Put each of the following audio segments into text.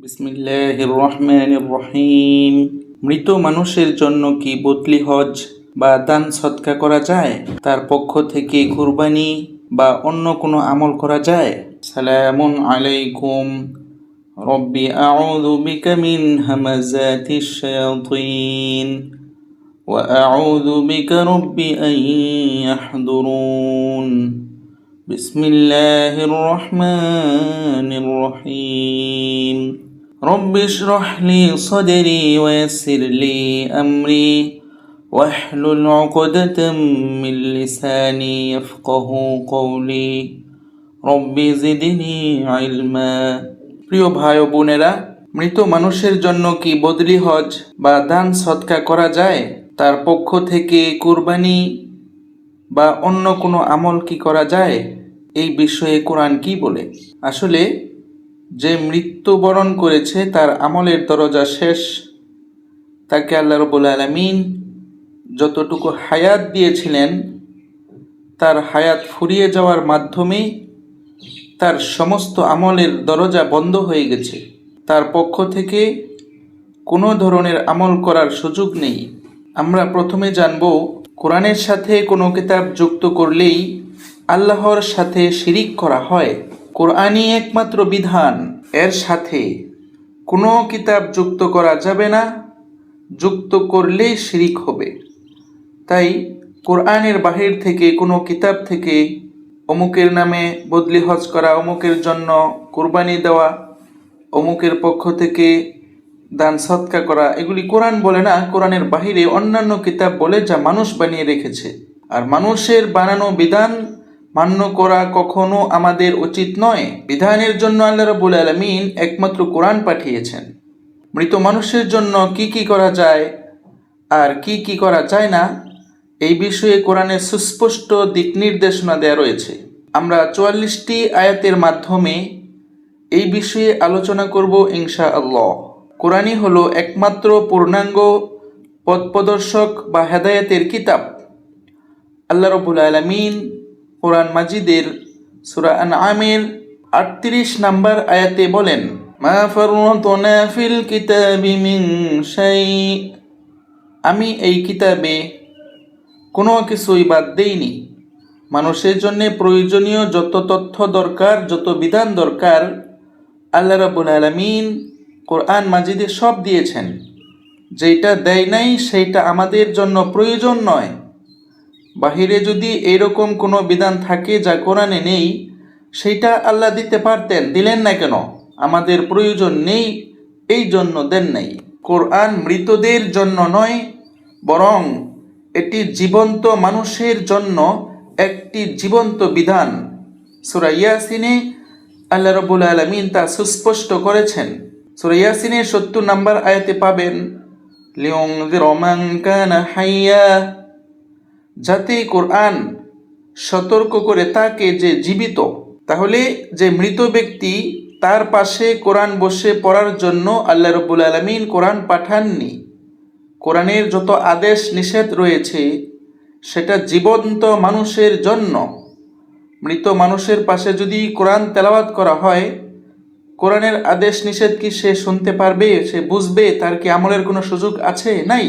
বিসমিল্লাহির রহমানির রহিম। মৃত মানুষের জন্য কি বদলি হজ বা দান সদকা করা যায়? তার পক্ষ থেকে কুরবানি বা অন্য কোনো আমল করা যায়? সালামুন আলাইকুম রব্বি আউযু বিকা মিন হামাযাতিশ শায়াতিন ওয়া আউযু বিকা রব্বি আন ইয়াহদুরুন। বিসমিল্লাহির রহমানির রহিম। رب اشرح لي صدري ويسر لي أمري واحلل عقدة من لساني يفقه قولي رب زدني علما। প্রিয় ভাই ও বোনেরা, মৃত মানুষের জন্য কি বদলি হজ বা দান সদকা করা যায়? তার পক্ষ থেকে কুরবানি বা অন্য কোনো আমল কি করা যায়? এই বিষয়ে কোরআন কি বলে? আসলে যে মৃত্যুবরণ করেছে তার আমলের দরজা শেষ। তাকে আল্লাহ রাব্বুল আলামিন যতটুকু হায়াত দিয়েছিলেন তার হায়াত ফুরিয়ে যাওয়ার মাধ্যমে তার সমস্ত আমলের দরজা বন্ধ হয়ে গেছে। তার পক্ষ থেকে কোনো ধরনের আমল করার সুযোগ নেই। আমরা প্রথমে জানব, কোরআনের সাথে কোনো কিতাব যুক্ত করলেই আল্লাহর সাথে শিরিক করা হয়। কোরআনই একমাত্র বিধান, এর সাথে কোনো কিতাব যুক্ত করা যাবে না, যুক্ত করলেই শিরিক হবে। তাই কোরআনের বাহির থেকে কোনো কিতাব থেকে অমুকের নামে বদলি হজ করা, অমুকের জন্য কুরবানি দেওয়া, অমুকের পক্ষ থেকে দান সদকা করা, এগুলি কোরআন বলে না। কোরআনের বাহিরে অন্যান্য কিতাব বলে, যা মানুষ বানিয়ে রেখেছে। আর মানুষের বানানো বিধান মান্য করা কখনো আমাদের উচিত নয়। বিধানের জন্য আল্লাহ রাব্বুল আলামিন একমাত্র কোরআন পাঠিয়েছেন। মৃত মানুষের জন্য কি কি করা যায় আর কি কি করা যায় না, এই বিষয়ে কোরআনের সুস্পষ্ট দিক নির্দেশনা দেওয়া রয়েছে। আমরা 44টি আয়াতের মাধ্যমে এই বিষয়ে আলোচনা করব ইনশাআল্লাহ। কোরআনই হলো একমাত্র পূর্ণাঙ্গ পথ প্রদর্শক বা হেদায়েতের কিতাব। আল্লাহ রাব্বুল আলামিন কোরআন মাজিদের সূরা আনআমের 38 নম্বর আয়াতে বলেন, মা ফাররাতনা ফিল কিতাবি মিন শাই, আমি এই কিতাবে কোনো কিছুই বাদ দেইনি। মানুষের জন্য প্রয়োজনীয় যত তথ্য দরকার, যত বিধান দরকার, আল্লাহ রাব্বুল আলামিন কোরআন মাজিদে সব দিয়েছেন। যেটা দেয় নাই সেইটা আমাদের জন্য প্রয়োজন নয়। বাহিরে যদি এইরকম কোনো বিধান থাকে যা কোরআনে নেই, সেইটা আল্লাহ দিতে পারতেন, দিলেন না কেন? আমাদের প্রয়োজন নেই, এই জন্য দেন নাই। কোরআন মৃতদের জন্য নয়, বরং এটি জীবন্ত মানুষের জন্য একটি জীবন্ত বিধান। সূরা ইয়াসিনে আল্লাহ রাব্বুল আলামিন তা সুস্পষ্ট করেছেন। সূরা ইয়াসিনের 70 নম্বর আয়াতে পাবেন, লিউনযিরা মান কানা হাইয়া, যাতে কোরআন সতর্ক করে তাকে যে জীবিত। তাহলে যে মৃত ব্যক্তি, তার পাশে কোরআন বসে পড়ার জন্য আল্লাহ রাব্বুল আলামিন কোরআন পাঠাননি। কোরআনের যত আদেশ নিষেধ রয়েছে সেটা জীবন্ত মানুষের জন্য। মৃত মানুষের পাশে যদি কোরআন তেলাওয়াত করা হয়, কোরআনের আদেশ নিষেধ কি সে শুনতে পারবে, সে বুঝবে? তার কি আমলের কোনো সুযোগ আছে? নাই।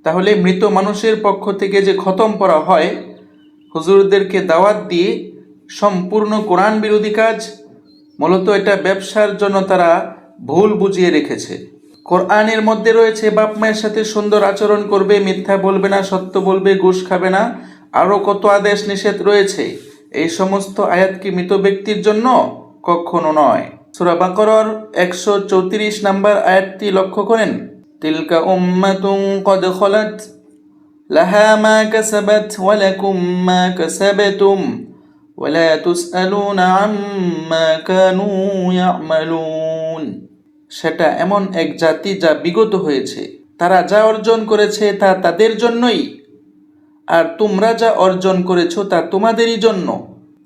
তাহলে মৃত মানুষের পক্ষ থেকে যে খতম করা হয়, হুজুরদেরকে দাওয়াত দিয়ে, সম্পূর্ণ কোরআন বিরোধী কাজ। মূলত এটা ব্যবসার জন্য তারা ভুল বুঝিয়ে রেখেছে। কোরআনের মধ্যে রয়েছে বাপ মায়ের সাথে সুন্দর আচরণ করবে, মিথ্যা বলবে না, সত্য বলবে, ঘুষ খাবে না, আরও কত আদেশ নিষেধ রয়েছে। এই সমস্ত আয়াত কি মৃত ব্যক্তির জন্য? কখনো নয়। সূরা বাকারার 134 নম্বর আয়াতটি লক্ষ্য করেন, তিলকা উম্মাতুন ক্বাদ খালাত লাহা মা কাসাবাত ওয়া লাকুম মা কাসাবতুম ওয়া লা তুসআলুনা আম্মা কানু ইয়ামালুন। সেটা এমন এক জাতি যা বিগত হয়েছে, তারা যা অর্জন করেছে তা তাদের জন্যই, আর তোমরা যা অর্জন করেছো তা তোমাদেরই জন্য।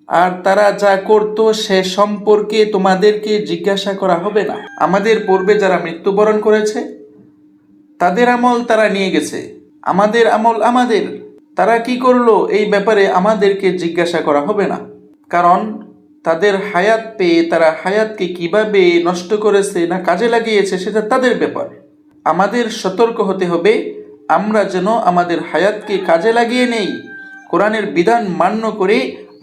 আর তারা যা করত সে সম্পর্কে তোমাদেরকে জিজ্ঞাসা করা হবে না। আমাদের পূর্বে যারা মৃত্যুবরণ করেছে তাদের আমল তারা নিয়ে গেছে, আমাদের আমল তারা কি করলো এই ব্যাপারে আমাদেরকে জিজ্ঞাসা করা হবে না। কারণ তাদের হায়াত পেয়ে তারা হায়াতকে কিভাবে নষ্ট করেছে না কাজে লাগিয়েছে সেটা তাদের ব্যাপার। আমাদের সতর্ক হতে হবে আমরা যেন আমাদের হায়াতকে কাজে লাগিয়ে নেই, কোরআনের বিধান মান্য করে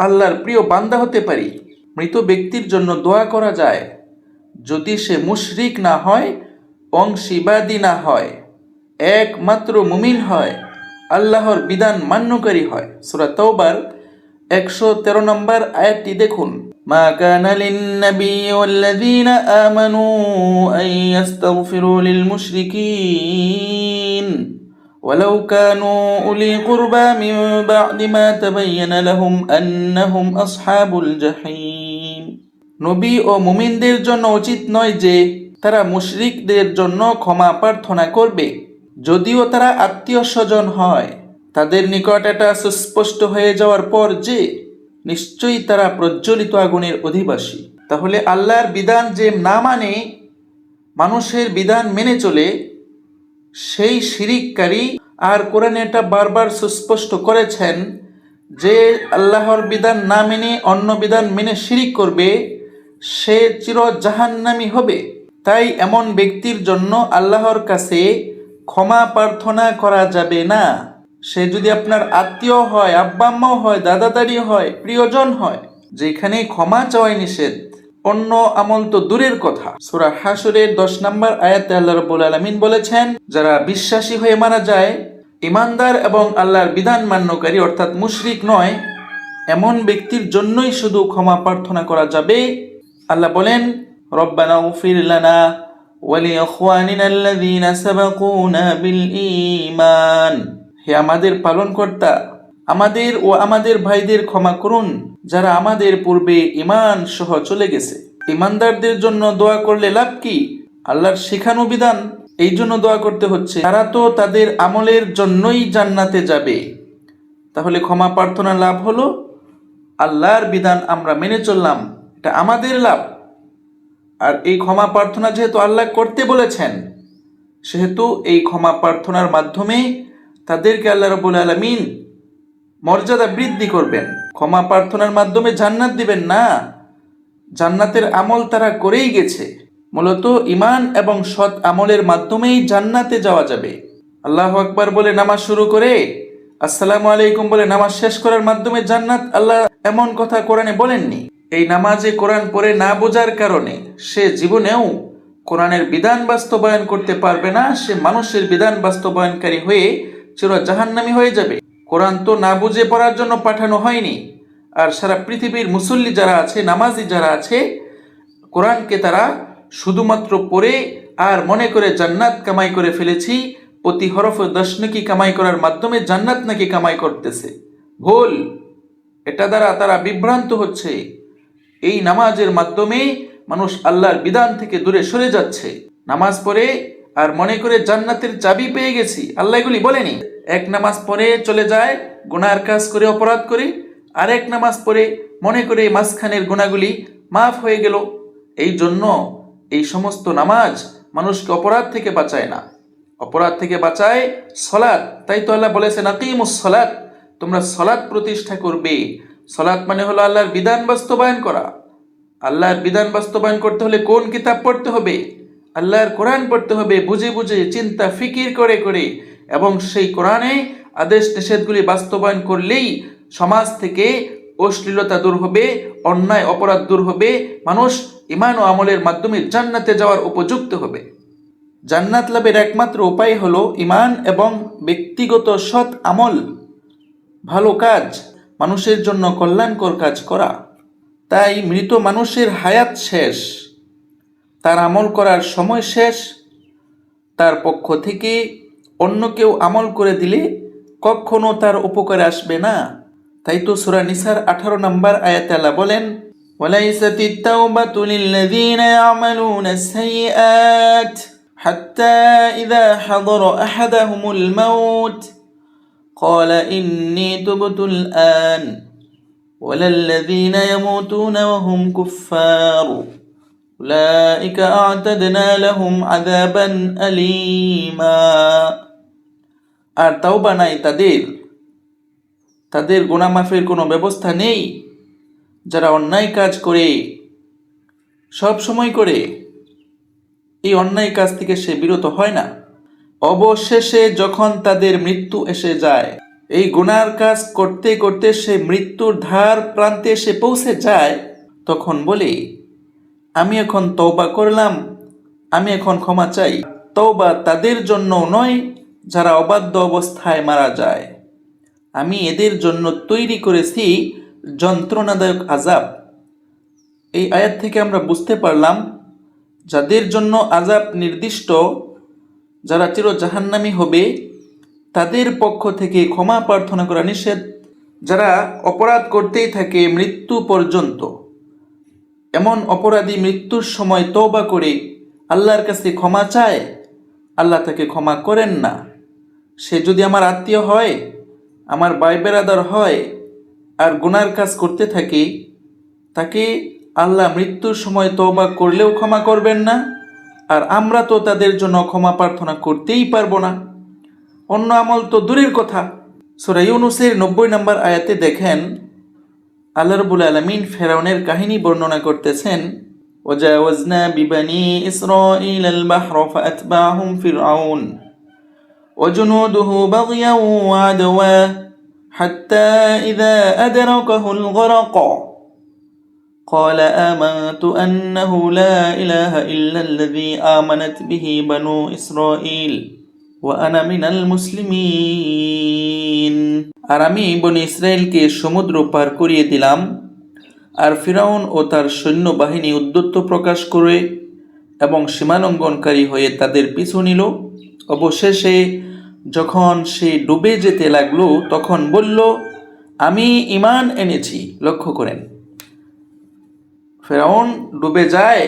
আল্লাহর প্রিয় বান্দা হতে পারি। মৃত ব্যক্তির জন্য দোয়া করা যায় যদি সে মুশরিক না হয়, অংশীবাদী না হয়, একমাত্র মুমিন হয়, আল্লাহর বিধান মান্যকারী হয়। সূরা তাওবার 113 নম্বর আয়াতটি দেখুন। মা কানা লিন-নবী ওয়াল্লাযীনা আমানু আন ইস্তাগফিরু লিল মুশরিকিন ওয়ালাউ কানু উলি কুরবা মিন বা'দি মা তাবায়্যানা লাহুম আন্নাহুম আসহাবুল জাহিম। নবী ও মুমিনদের জন্য উচিত নয় যে তারা মুশরিকদের জন্য ক্ষমা প্রার্থনা করবে যদিও তারা আত্মীয় স্বজন হয়, তাদের নিকট এটা সুস্পষ্ট হয়ে যাওয়ার পর যে নিশ্চয়ই তারা প্রজ্বলিত আগুনের অধিবাসী। তাহলে আল্লাহর বিধান যে না মানে, মানুষের বিধান মেনে চলে, সেই শিরিককারী। আর কোরআনে এটা বারবার সুস্পষ্ট করেছেন যে আল্লাহর বিধান না মেনে অন্য বিধান মেনে শিরিক করবে সে চির জাহান্নামী হবে। তাই এমন ব্যক্তির জন্য আল্লাহর কাছে ক্ষমা প্রার্থনা করা যাবে না। সে যদি আপনার আত্মীয় হয়, আব্বা আম্মাও হয়, দাদা দাদি হয়, প্রিয়জন হয়, যেখানে ক্ষমা চাওয়াই নিষেধ, অন্য আমল তো দূরের কথা। সূরা হাশরের 10 নম্বর আয়াতে আল্লাহ রাব্বুল আলামিন বলেছেন, যারা বিশ্বাসী হয়ে মারা যায়, ইমানদার এবং আল্লাহর বিধান মান্যকারী অর্থাৎ মুশরিক নয়, এমন ব্যক্তির জন্যই শুধু ক্ষমা প্রার্থনা করা যাবে। আল্লাহ বলেন, রব্বানা গফির লানা ওয়া লিইখওয়ানিনা আল্লাযীনা সাবাকুনা বিল ঈমান। হে আমাদের পালনকর্তা, আমাদের ও আমাদের ভাইদের ক্ষমা করুন যারা আমাদের পূর্বে ঈমান সহ চলে গেছে। ঈমানদারদের জন্য দোয়া করলে লাভ কি? আল্লাহর শেখানো বিধান, এই জন্য দোয়া করতে হচ্ছে। তারা তো তাদের আমলের জন্যই জান্নাতে যাবে। তাহলে ক্ষমা প্রার্থনা লাভ হলো, আল্লাহর বিধান আমরা মেনে চললাম, এটা আমাদের লাভ। আর এই ক্ষমা প্রার্থনা যেহেতু আল্লাহ করতে বলেছেন, সেহেতু এই ক্ষমা প্রার্থনার মাধ্যমে তাদেরকে আল্লাহ রাব্বুল আলামিন মর্যাদা বৃদ্ধি করবেন। ক্ষমা প্রার্থনার মাধ্যমে জান্নাত দিবেন না, জান্নাতের আমল তারা করেই গেছে। মূলত ঈমান এবং সৎ আমলের মাধ্যমেই জান্নাতে যাওয়া যাবে। আল্লাহু আকবার বলে নামাজ শুরু করে আসসালামু আলাইকুম বলে নামাজ শেষ করার মাধ্যমে জান্নাত আল্লাহ এমন কথা কোরআনে বলেননি। এই নামাজে কোরআন পড়ে না বোঝার কারণে সে জীবনেও কোরআনের বিধান বাস্তবায়ন করতে পারবে না, সে মানুষের বিধান বাস্তবায়নকারী হয়ে চির জাহান্নামী হয়ে যাবে। কোরআন তো না বুঝে পড়ার জন্য পাঠানো হয়নি। আর সারা পৃথিবীর মুসল্লি যারা আছে, নামাজি যারা আছে, কোরআনকে তারা শুধুমাত্র পড়ে আর মনে করে জান্নাত কামাই করে ফেলেছি, প্রতি হরফে 10 নেকি কামাই করার মাধ্যমে জান্নাত নাকি কামাই করতেছে। ভুল, এটা দ্বারা তারা বিভ্রান্ত হচ্ছে। এই নামাজের মাধ্যমে মানুষ আল্লাহর বিধান থেকে দূরে সরে যাচ্ছে। নামাজ পড়ে আর মনে করে জান্নাতের চাবি পেয়ে গেছি, আল্লাহ এগুলি বলেনি। এক নামাজ পড়ে চলে যায় গুনার কাজ করে, অপরাধ করে, আরেক নামাজ পড়ে মনে করে মাঝখানের গুনাহগুলি মাফ হয়ে গেল। এই জন্য এই সমস্ত নামাজ মানুষকে অপরাধ থেকে বাঁচায় না, অপরাধ থেকে বাঁচায় সলাত। তাই তো আল্লাহ বলেছেন, আকিমুস সলাত, তোমরা সলাত প্রতিষ্ঠা করবে। সলাত মানে হলো আল্লাহর বিধান বাস্তবায়ন করা। আল্লাহর বিধান বাস্তবায়ন করতে হলে কোন কিতাব পড়তে হবে? আল্লাহর কোরআন পড়তে হবে, বুঝে বুঝে, চিন্তা ফিকির করে করে। এবং সেই কোরআনে আদেশ নিষেধগুলি বাস্তবায়ন করলেই সমাজ থেকে অশ্লীলতা দূর হবে, অন্যায় অপরাধ দূর হবে, মানুষ ঈমান ও আমলের মাধ্যমে জান্নাতে যাওয়ার উপযুক্ত হবে। জান্নাত লাভের একমাত্র উপায় হলো ঈমান এবং ব্যক্তিগত সৎ আমল, ভালো কাজ, মানুষের জন্য কল্যাণকর কাজ করা। তাই মৃত মানুষের হায়াত শেষ, তার আমল করার সময় শেষ। তার পক্ষ থেকে অন্য কেউ আমল করে দিলে কখনো তার উপকারে আসবে না। তাই তো সূরা নিসার 18 নম্বর আয়াতে আল্লাহ বলেন, ওয়ালাইসাতিত তাওবাতু লিল্লাযীনা ইয়ামালুনাস সাইয়্যাত হাত্তা ইযা হাদারা আহাদাহুমুল মাউত ক্বালা ইন্নী তুবতুল আন ওয়ালাল্লাযীনা ইয়ামুতুনা ওয়া হুম কুফফার উলাইকা আ'তাদনা লাহুম আযাবান আলীমা। আর তাওবা নাই তাদের গুনাহ মাফের কোনো ব্যবস্থা নেই যারা অন্যায় কাজ করে, সব সময় করে, এই অন্যায় কাজ থেকে সে বিরত হয় না, অবশেষে যখন তাদের মৃত্যু এসে যায়, এই গুনার কাজ করতে করতে সে মৃত্যুর ধার প্রান্তে এসে পৌঁছে যায়, তখন বলে, আমি এখন তওবা করলাম, আমি এখন ক্ষমা চাই। তওবা তাদের জন্য নয় যারা অবাধ্য অবস্থায় মারা যায়। আমি এদের জন্য তৈরি করেছি যন্ত্রণাদায়ক আযাব। এই আয়াত থেকে আমরা বুঝতে পারলাম, যাদের জন্য আযাব নির্দিষ্ট, যারা চির জাহান্নামী হবে, তাদের পক্ষ থেকে ক্ষমা প্রার্থনা করা নিষেধ। যারা অপরাধ করতেই থাকে মৃত্যু পর্যন্ত, এমন অপরাধী মৃত্যুর সময় তওবা করে আল্লাহর কাছে ক্ষমা চায়, আল্লাহ তাকে ক্ষমা করেন না। সে যদি আমার আত্মীয় হয়, আমার ভাই বেরাদার হয়, আর গুনার কাজ করতে থাকে, তাকে আল্লাহ মৃত্যুর সময় তওবা করলেও ক্ষমা করবেন না, আর আমরা তো তাদের জন্য ক্ষমা প্রার্থনা করতেই পারবো না, অন্য আমল তো দূরের কথা। সূরা ইউনূসের 90 নম্বর আয়াতে দেখেন, আল্লাহ রাব্বুল আলামিন ফেরাউনের কাহিনী বর্ণনা করতেছেন, ওয়াজাওয়াজনা বিবানি ইসরাঈল আল বাহর ফাআতবাহুম ফিরআউন ওয়াজুনুদুহু বাগিয়ান ওয়া আদওয়া হাত্তা ইযা আদরাকাহুল গরক قال آمنت أنه لا إله إلا الذي آمنت به بنو إسرائيل وأنا من المسلمين। আর আমি বনি ইসরায়েলকে সমুদ্র পার করিয়ে দিলাম, আর ফিরাউন ও তার সৈন্যবাহিনী উদ্যত্ত প্রকাশ করে এবং সীমালঙ্ঘনকারী হয়ে তাদের পিছু নিল। অবশেষে যখন সে ডুবে যেতে লাগলো, তখন বলল, আমি ঈমান এনেছি। লক্ষ্য করেন, ফেরাউন ডুবে যায়,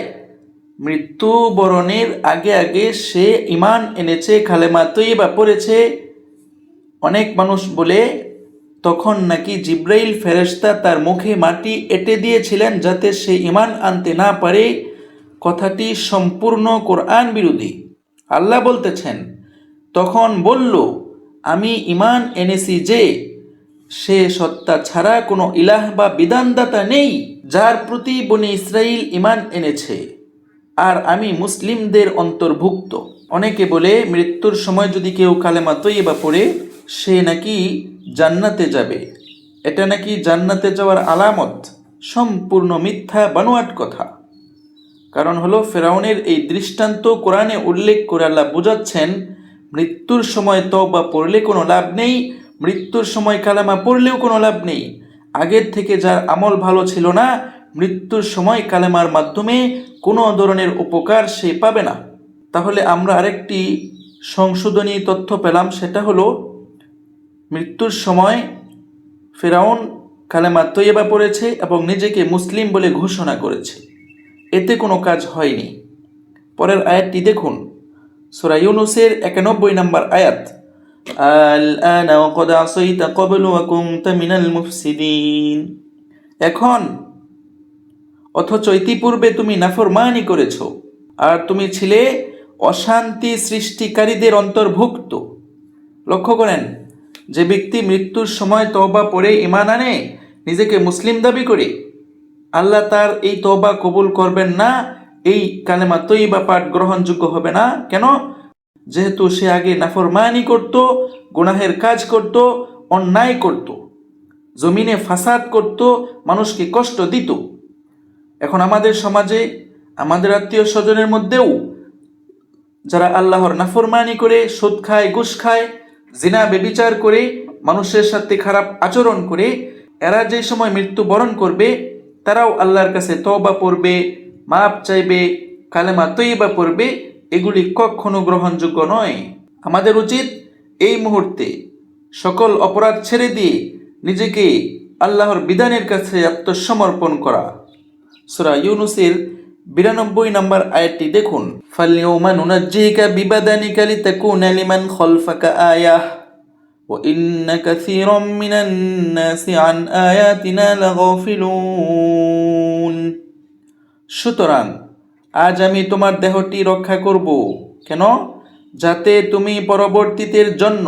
মৃত্যু বরণের আগে আগে সে ঈমান এনেছে, কালেমা তয়্যিবা পড়েছে। অনেক মানুষ বলে, তখন নাকি জিব্রাইল ফেরেশতা তার মুখে মাটি এঁটে দিয়েছিলেন যাতে সে ঈমান আনতে না পারে। কথাটি সম্পূর্ণ কোরআন বিরোধী। আল্লাহ বলতেছেন, তখন বলল, আমি ঈমান এনেছি যে সে সত্তা ছাড়া কোনো ইলাহ বা বিধানদাতা নেই, যার প্রতি বনি ইসরাইল ঈমান এনেছে, আর আমি মুসলিমদের অন্তর্ভুক্ত। অনেকে বলে, মৃত্যুর সময় যদি কেউ কালেমা তয়্যিবা পড়ে, সে নাকি জান্নাতে যাবে, এটা নাকি জান্নাতে যাওয়ার আলামত। সম্পূর্ণ মিথ্যা, বানোয়াট কথা। কারণ হলো, ফেরাউনের এই দৃষ্টান্ত কোরআনে উল্লেখ করে আল্লাহ বোঝাচ্ছেন, মৃত্যুর সময় তওবা পড়লে কোনো লাভ নেই, মৃত্যুর সময় কালেমা পড়লেও কোনো লাভ নেই। আগের থেকে যার আমল ভালো ছিল না, মৃত্যুর সময় কালেমার মাধ্যমে কোনো ধরনের উপকার সে পাবে না। তাহলে আমরা আরেকটি সংশোধনী তথ্য পেলাম, সেটা হলো, মৃত্যুর সময় ফেরাউন কালেমা তয়্যিবা পড়েছে এবং নিজেকে মুসলিম বলে ঘোষণা করেছে, এতে কোনো কাজ হয়নি। পরের আয়াতটি দেখুন, সূরা ইউনূসের 91 নম্বর আয়াত, আল-আনা ওয়া ক্বাদ আসাইতা ক্বাবলু ওয়া কুনতা মিনাল মুফসিদিন। এখন, অথচ ইতিপূর্বে তুমি নাফরমানি করেছ, আর তুমি ছিলে অশান্তি সৃষ্টিকারীদের অন্তর্ভুক্ত। লক্ষ্য করেন, যে ব্যক্তি মৃত্যুর সময় তওবা পড়ে ঈমান আনে, নিজেকে মুসলিম দাবি করে, আল্লাহ তার এই তওবা কবুল করবেন না, এই কালেমা তয়্যিবা পাঠ গ্রহণযোগ্য হবে না। কেন? যেহেতু সে আগে নাফরমানি করত, গুনাহের কাজ করত, অন্যায় করত, জমিনে ফাসাদ করত, মানুষকে কষ্ট দিত। এখন আমাদের সমাজে, আমাদের আত্মীয় স্বজনের মধ্যেও যারা আল্লাহর নাফরমানি করে, সুদ খায়, ঘুষ খায়, জিনা ব্যভিচার করে, মানুষের সাথে খারাপ আচরণ করে, এরা যে সময় মৃত্যুবরণ করবে, তারাও আল্লাহর কাছে তওবা পড়বে, মাপ চাইবে, কালেমা তয়্যিবা পড়বে, এগুলি কখনো গ্রহণযোগ্য নয়। আমাদের উচিত এই মুহূর্তে সকল অপরাধ ছেড়ে দিয়ে নিজেকে আল্লাহর বিধানের কাছে আত্মসমর্পণ করা। সূরা ইউনূসের 92 নম্বর আয়াতটি দেখুন, ফাল-ইয়াওমা নুনাজ্জিকা বিবাদানিকা লিতাকুনা লিমান খালফাকা আয়াহ ওয়া ইন্না কাসীরাম মিনান নাসি আন আয়াতিনা লাগাফিলুন। সুতরাং আজ আমি তোমার দেহটি রক্ষা করব। কেন? যাতে তুমি পরবর্তীদের জন্য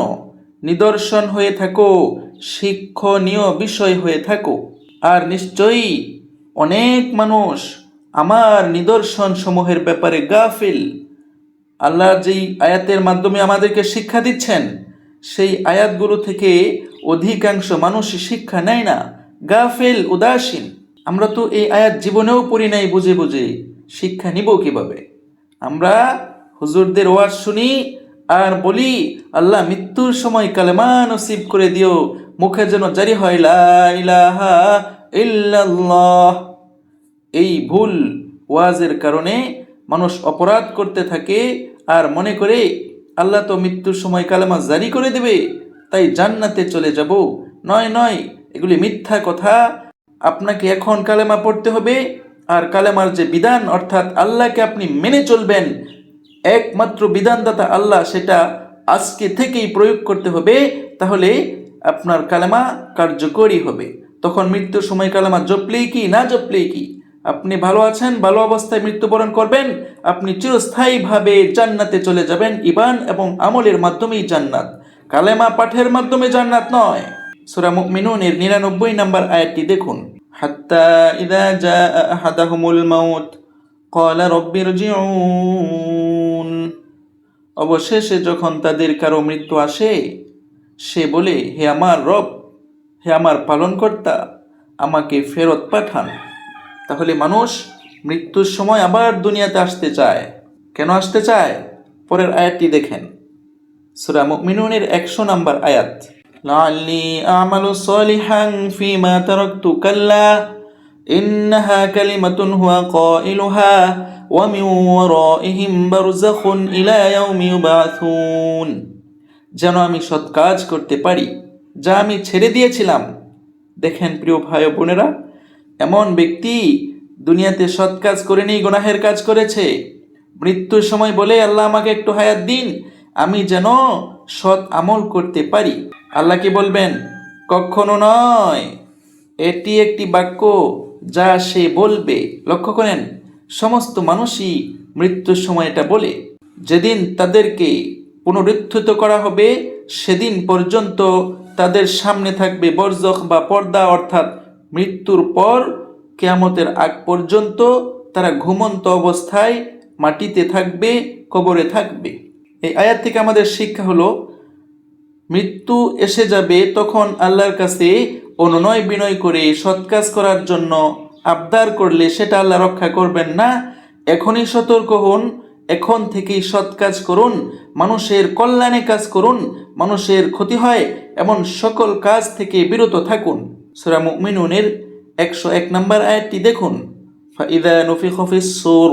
নিদর্শন হয়ে থাকো, শিক্ষণীয় বিষয় হয়ে থাকো। আর নিশ্চয়ই অনেক মানুষ আমার নিদর্শন সমূহের ব্যাপারে গাফিল। আল্লাহ যেই আয়াতের মাধ্যমে আমাদেরকে শিক্ষা দিচ্ছেন, সেই আয়াতগুলো থেকে অধিকাংশ মানুষ শিক্ষা নেয় না, গাফিল, উদাসীন। আমরা তো এই আয়াত জীবনেও পড়ি নাই, বুঝে বুঝে শিক্ষা নিব কিভাবে? আমরা হুজুরদের ওয়াজ শুনি আর বলি, আল্লাহ মৃত্যুর সময় কালেমা নসিব করে দিও, মুখে যেন জারি হয় লা ইলাহা ইল্লাল্লাহ। এই ভুল ওয়াজের কারণে মানুষ অপরাধ করতে থাকে আর মনে করে আল্লাহ তো মৃত্যুর সময় কালেমা জারি করে দেবে, তাই জান্নাতে চলে যাব। নয় নয়, এগুলি মিথ্যা কথা। আপনাকে এখন কালেমা পড়তে হবে, আর কালেমার যে বিধান, অর্থাৎ আল্লাহকে আপনি মেনে চলবেন, একমাত্র বিধানদাতা আল্লাহ, সেটা আজকে থেকেই প্রয়োগ করতে হবে। তাহলে আপনার কালেমা কার্যকরী হবে। তখন মৃত্যুর সময় কালেমা জপলেই কি, না জপলেই কি, আপনি ভালো আছেন, ভালো অবস্থায় মৃত্যুবরণ করবেন, আপনি চিরস্থায়ীভাবে জান্নাতে চলে যাবেন। ঈমান এবং আমলের মাধ্যমেই জান্নাত, কালেমা পাঠের মাধ্যমে জান্নাত নয়। সূরা মুমিনুনের 99 নম্বর আয়াতটি দেখুন। হাত্তা ইযা জাআ আহাদাহুমুল মাউত ক্বালা রব্বিরজিউন। অবশেষে যখন তাদের কারো মৃত্যু আসে, সে বলে, হে আমার রব, হে আমার পালনকর্তা, আমাকে ফেরত পাঠান। তাহলে মানুষ মৃত্যুর সময় আবার দুনিয়াতে আসতে চায়। কেন আসতে চায়? পরের আয়াতটি দেখেন, সূরা মুমিনুনের 100 নম্বর আয়াত। লাআল্লি আমালু সলিহান ফিমা তারাকতু কাল্লা ইন্নাহা কালিমাতুন হুয়া কাইলুহা ওয়া মিন ওয়ারাইহিম বারযাখুন ইলা ইয়াউমি ইউবাথুন। যেন আমি সৎ কাজ করতে পারি যা আমি ছেড়ে দিয়েছিলাম। দেখেন প্রিয় ভাই ও বোনেরা, এমন ব্যক্তি দুনিয়াতে সৎ কাজ করেনি, গুনাহের কাজ করেছে, মৃত্যুর সময় বলে, আল্লাহ আমাকে একটু হায়াত দিন, আমি যেন সৎ আমল করতে পারি। আল্লাহ কি বলবেন? কখনো নয়। এটি একটি বাক্য যা সে বলবে। লক্ষ্য করেন, সমস্ত মানুষই মৃত্যুর সময় এটা বলে। যেদিন তাদেরকে পুনরুত্থিত করা হবে, সেদিন পর্যন্ত তাদের সামনে থাকবে বরজখ বা পর্দা, অর্থাৎ মৃত্যুর পর কিয়ামতের আগ পর্যন্ত তারা ঘুমন্ত অবস্থায় মাটিতে থাকবে, কবরে থাকবে। এই আয়াত থেকে আমাদের শিক্ষা হলো, মৃত্যু এসে যাবে, তখন আল্লাহর কাছে অনুনয় বিনয় করে সৎ কাজ করার জন্য আবদার করলে সেটা আল্লাহ রক্ষা করবেন না। এখনই সতর্ক হন, এখন থেকেই সৎ কাজ করুন, মানুষের কল্যাণে কাজ করুন, মানুষের ক্ষতি হয় এমন সকল কাজ থেকে বিরত থাকুন। সূরা মুমিনুনের 101 নম্বর আয়াতটি দেখুন। ফাইযা নুফিখা ফিস-সূর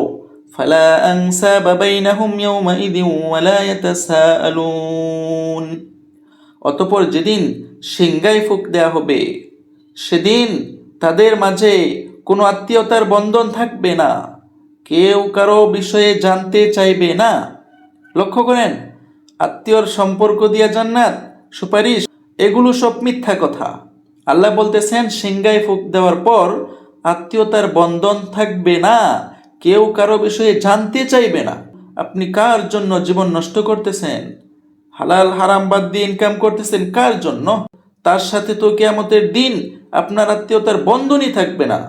ফালা আনসাবা বাইনাহুম ইয়াওমাইযিন ওয়ালা ইয়াতাসাআলুন। অতঃপর যেদিন সিংগায় ফুঁক দেয়া হবে, সেদিন তাদের মাঝে কোনো আত্মীয়তার বন্ধন থাকবে না, কেউ কারো বিষয়ে জানতে চাইবে না। লক্ষ্য করেন, আত্মীয়র সম্পর্ক দিয়া জান্নাত, সুপারিশ, এগুলো সব মিথ্যা কথা। আল্লাহ বলতেছেন, সিংগায় ফুঁক দেওয়ার পর আত্মীয়তার বন্ধন থাকবে না, কেউ কারো বিষয়ে জানতে চাইবে না। আপনি কার জন্য জীবন নষ্ট করতেছেন? হালাল হারাম বাদ দিয়ে ইনকাম করতেছেন কার জন্য? তার সাথে তো কিয়ামতের দিন আপনার আত্মীয়তার বন্ধনই থাকবে না,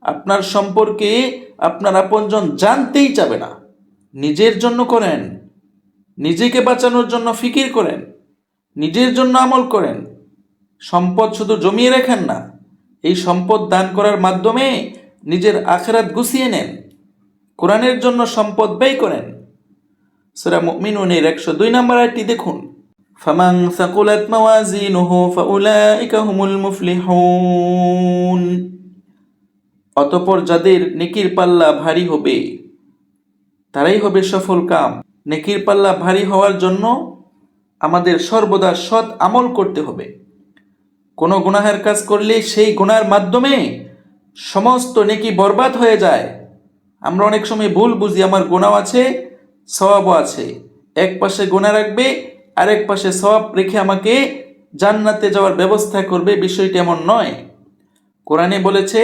আপনার সম্পর্কে আপনার আপনজন জানতেই চাবে না। নিজের জন্য করেন, নিজেকে বাঁচানোর জন্য ফিকির করেন, নিজের জন্য আমল করেন। সম্পদ শুধু জমিয়ে রাখেন না, এই সম্পদ দান করার মাধ্যমে নিজের আখিরাত গুছিয়ে নেন। কোরআনের জন্য সম্পদ ব্যয় করেন। সূরা মুমিনুনের 102 নম্বর আয়াতটি দেখুন। ফামান সাকুলাত মাওয়াজিনুহু ফাউলাইকা হুমুল মুফলিহুন। অতঃপর যাদের নেকির পাল্লা ভারী হবে, তারাই হবে সফল কাম। নেকির পাল্লা ভারী হওয়ার জন্য আমাদের সর্বদা সৎ আমল করতে হবে। কোনো গুনাহের কাজ করলে সেই গুনার মাধ্যমে সমস্ত নেকি বরবাদ হয়ে যায়। আমরা অনেক সময় ভুল বুঝি, আমার গুনাহ আছে, সওয়াবও আছে। এক পাশে গুনাহ রাখবে, আরেক পাশে সওয়াব রেখে আমাকে জান্নাতে যাওয়ার ব্যবস্থা করবে। বিষয়টি এমন নয়। কোরআনে বলেছে,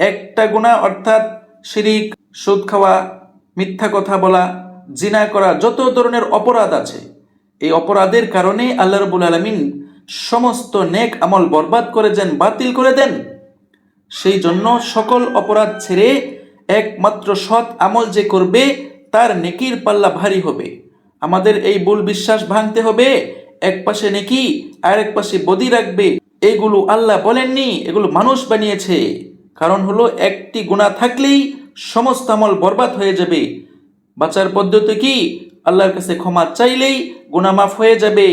একটা গুনাহ অর্থাৎ শিরিক, সুদ খাওয়া, মিথ্যা কথা বলা, জিনা করা, যত ধরনের অপরাধ আছে, এই অপরাধের কারণে আল্লাহ রাব্বুল আলামিন সমস্ত নেক আমল বরবাদ করে দেন, বাতিল করে দেন। সেই জন্য সকল অপরাধ ছেড়ে একমাত্র সৎ আমল যে করবে তার নেকির পাল্লা ভারী হবে। আমাদের এই ভুল বিশ্বাস ভাঙতে হবে, এক পাশে নেকি আর এক পাশে বদি রাখবে। এগুলো আল্লাহ বলেননি, এগুলো মানুষ বানিয়েছে। কারণ হলো একটি গুনাহ থাকলেই সমস্ত আমল বরবাদ হয়ে যাবে। বাঁচার পদ্ধতি কি? আল্লাহর কাছে ক্ষমা চাইলেই গুনাহ মাফ হয়ে যাবে,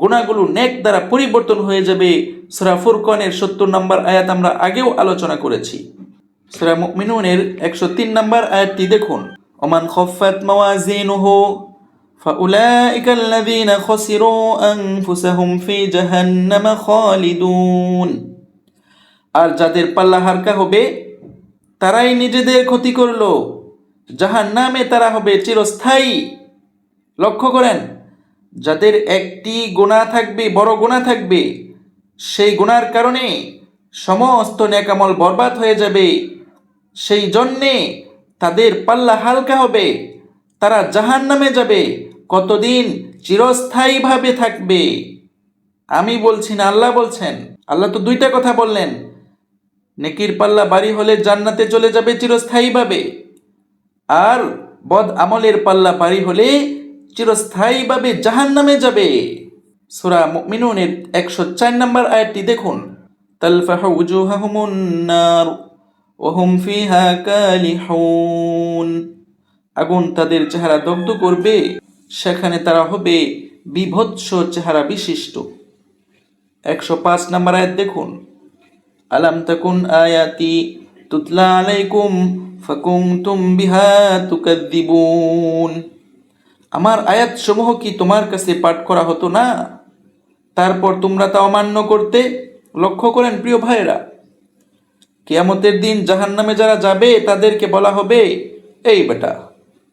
গুনাহগুলো নেক দ্বারা পরিবর্তন হয়ে যাবে। সূরা ফুরকানের ৭০ নম্বর আয়াত আমরা আগেও আলোচনা করেছি। সূরা মুমিনুনের ১০৩ নম্বর আয়াতটি দেখুন, ওমান খাফফাত মাওয়াজিনুহু ফাউলাইকা আল্লাযীনা খাসিরু আনফুসাহুম ফি জাহান্নাম খালিদুন। আর যাদের পাল্লা হালকা হবে তারাই নিজেদের ক্ষতি করলো, জাহান্নামে তারা হবে চিরস্থায়ী। লক্ষ্য করেন, যাদের একটি গুনাহ থাকবে, বড় গুনাহ থাকবে, সেই গুনার কারণে সমস্ত নেক আমল বরবাদ হয়ে যাবে। সেই জন্যে তাদের পাল্লা হালকা হবে, তারা জাহান্নামে যাবে। কতদিন? চিরস্থায়ীভাবে থাকবে। আমি বলছি না, আল্লাহ বলছেন। আল্লাহ তো দুইটা কথা বললেন, নেকির পাল্লা ভারী হলে জান্নাতে চলে যাবে চিরস্থায়ীভাবে, আর বদ আমলের পাল্লা ভারী হলে চিরস্থায়ীভাবে জাহান্নামে যাবে। সূরা মুমিনুনের ১০৪ নম্বর আয়াতটি দেখুন, তালফাহু উজুহাহুমুন নার ওয়া হুম ফিহা কালিহুন। আগুন তাদের চেহারা দগ্ধ করবে, সেখানে তারা হবে বিভৎস চেহারা বিশিষ্ট। ১০৫ নম্বর আয়াত দেখুন, আলাম তাকুন আয়াতি তুতলা আলাইকুম ফাকুনতুম বিহা তুকাযযিবুন। আমার আয়াত সমূহ কি তোমার কাছে পাঠ করা হতো না, তারপর তোমরা তা অমান্য করতে? লক্ষ্য করেন প্রিয় ভাইরা, কিয়ামতের দিন জাহান্নামে যারা যাবে তাদেরকে বলা হবে, এই বেটা,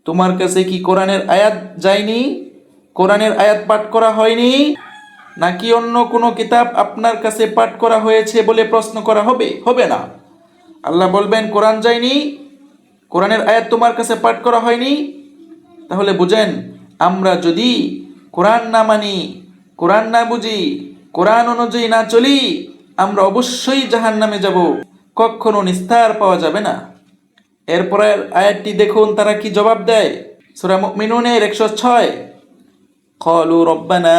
তোমার কাছে কি কোরআনের আয়াত যায়নি? কোরআনের আয়াত পাঠ করা হয়নি? নাকি অন্য কোনো কিতাব আপনার কাছে পাঠ করা হয়েছে বলে প্রশ্ন করা হবে? হবে না। আল্লাহ বলবেন, কোরআন যায়নি, কোরআনের আয়াত তোমার কাছে পাঠ করা হয়নি। তাহলে বুঝেন, আমরা যদি কোরআন না মানি, কোরআন না বুঝি, কোরআন অনুযায়ী না চলি, আমরা অবশ্যই জাহান্নামে যাব, কখনো নিস্তার পাওয়া যাবে না। এরপরের আয়াতটি দেখুন তারা কি জবাব দেয়। সূরা মুমিনুনের ১০৬, ক্বালু রব্বানা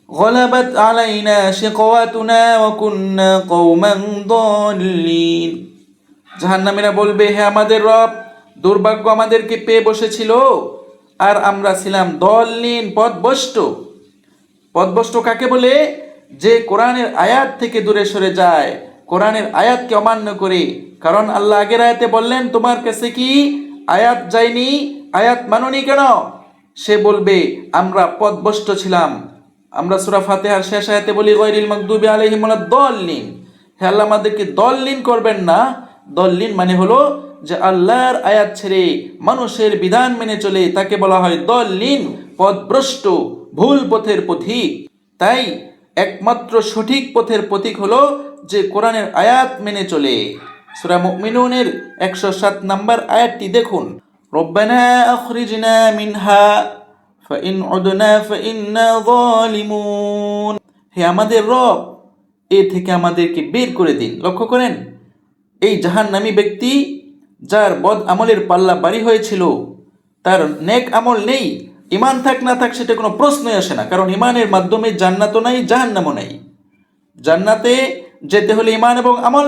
গলাবাত আলাইনা শিকওয়াতুনা ওয়া কুন্না কওমান দাল্লিন। জাহান্নামীরা বলবে, হে আমাদের রব, দুর্ভাগ্য আমাদেরকে পেয়ে বসেছিল আর আমরা ছিলাম দল্লিন, পথভ্রষ্ট। পথভ্রষ্ট কাকে বলে? যে কোরআনের আয়াত থেকে দূরে সরে যায়, কোরআনের আয়াতকে অমান্য করে। কারণ আল্লাহ আগের আয়াতে বললেন, তোমার কাছে কি আয়াত যায়নি, আয়াত মাননি কেন? সে বলবে, আমরা পথভ্রষ্ট ছিলাম। আমরা সূরা ফাতিহার শেষ আয়াতে বলি, গায়রিল মাগদুবি আলাইহিম ওয়ালাদ-দাল্লিন। হে আল্লাহ, আমাদেরকে দল্লিন করবেন না। দল্লিন মানে হলো যে আল্লাহর আয়াত ছেড়ে মানুষের বিধান মেনে চলে, তাকে বলা হয় দল্লিন, পথভ্রষ্ট, ভুল পথের পথিক। তাই একমাত্র সঠিক পথের পথিক হলো যে কোরআনের আয়াত মেনে চলে। সূরা মুমিনুনের ১০৭ নম্বর আয়াতটি দেখুন, রব্বানা আখরিজনা মিনহা ফাইন উদনা ফাইন্না যালিমুন। হে আমাদের রব, এ থেকে আমাদেরকে বের করে দিন। লক্ষ্য করেন, এই জাহান্নামী ব্যক্তি যার বদ আমলের পাল্লা ভারী হয়েছিল, তার নেক আমল নেই, ইমান থাক না থাক সেটা কোনো প্রশ্নই আসে না। কারণ ইমানের মাধ্যমে জান্নাতও নাই, জাহান্নামও নাই। জান্নাতে যেতে হলে ইমান এবং আমল,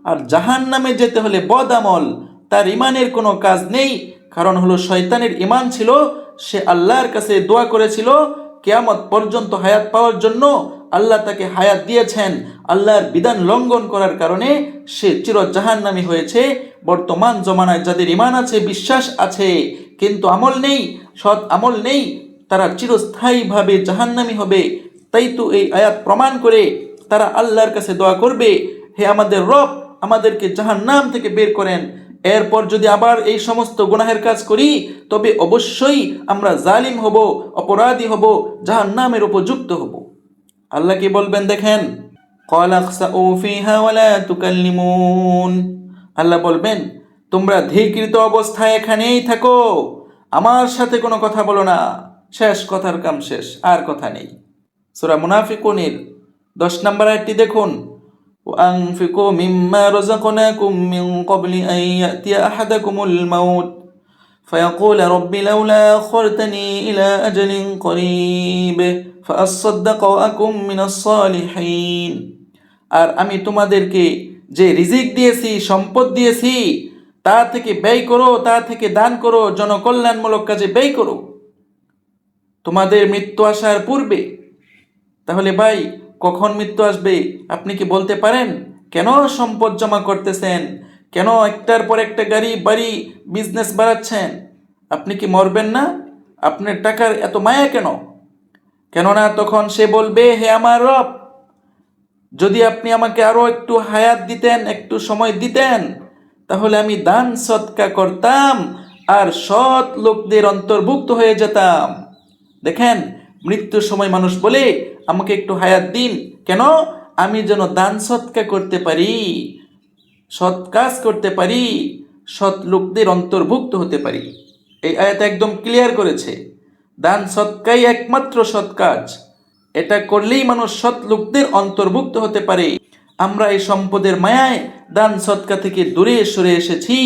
আর জাহান্নামে যেতে হলে বদ আমল। তার ইমানের কোনো কাজ নেই, কারণ হলো শয়তানের ইমান ছিল, সে আল্লাহর কাছে দোয়া করেছিল কিয়ামত পর্যন্ত হায়াত পাওয়ার জন্য। আল্লাহ তাকে হায়াত দিয়েছেন, আল্লাহর বিধান লঙ্ঘন করার কারণে সে চির জাহান্নামী হয়েছে। বর্তমান জমানায় যাদের ইমান আছে, বিশ্বাস আছে, কিন্তু আমল নেই, সৎ আমল নেই, তারা চিরস্থায়ীভাবে জাহান্নামী হবে। তাই তো এই আয়াত প্রমাণ করে তারা আল্লাহর কাছে দোয়া করবে, হে আমাদের রব, আমাদেরকে জাহান্নাম থেকে বের করেন। এরপর যদি আবার এই সমস্ত গুনাহের কাজ করি, তবে অবশ্যই আমরা জালিম হব, অপরাধী হব, জাহান্নামের উপযুক্ত হব। আল্লাহ কি বলবেন দেখেন, ক্বালা খসাউ ফিহা ওয়ালা তুকাল্লিমুন। আল্লাহ বলবেন, তোমরা ধীরকৃত অবস্থায় এখানেই থাকো, আমার সাথে কোনো কথা বলো না। শেষ, কথার কাম শেষ, আর কথা নেই। সূরা মুনাফিকুনের ১০ নম্বর আয়াতটি দেখুন, وأنفقوا مما رزقناكم من قبل أن يأتي أحدكم الموت فيقول رب لولا أخرتني إلى أجل قريب فأصدق وأكن من الصالحين। আর আমি তোমাদেরকে যে রিজিক দিয়েছি, সম্পদ দিয়েছি, তা থেকে ব্যয় করো, তা থেকে দান করো, জনকল্যাণমূলক কাজে ব্যয় করো তোমাদের মৃত্যু আসার পূর্বে। তাহলে ভাই, কখন মৃত্যু আসবে আপনি কি বলতে পারেন? কেন সম্পদ জমা করতেছেন? কেন একটার পর একটা গাড়ি বাড়ি বিজনেস বাড়াচ্ছেন? আপনি কি মরবেন না? আপনার টাকার এত মায়া কেন? কেননা তখন সে বলবে, হে আমার রব, যদি আপনি আমাকে আরো একটু হায়াত দিতেন, একটু সময় দিতেন, তাহলে আমি দান সৎকা করতাম আর সৎ লোকদের অন্তর্ভুক্ত হয়ে যেতাম। দেখেন, মৃত্যুর সময় মানুষ বলে, আমাকে একটু হায়াত দিন, কেন? আমি যেন দান সৎকা করতে পারি, সৎ কাজ করতে পারি, সৎ লোকদের অন্তর্ভুক্ত হতে পারি। এই আয়াত একদম ক্লিয়ার করেছে, দান সৎকাই একমাত্র সৎ কাজ। এটা করলেই মানুষ সৎ লোকদের অন্তর্ভুক্ত হতে পারে। আমরা এই সম্পদের মায়ায় দান সৎকা থেকে দূরে সরে এসেছি।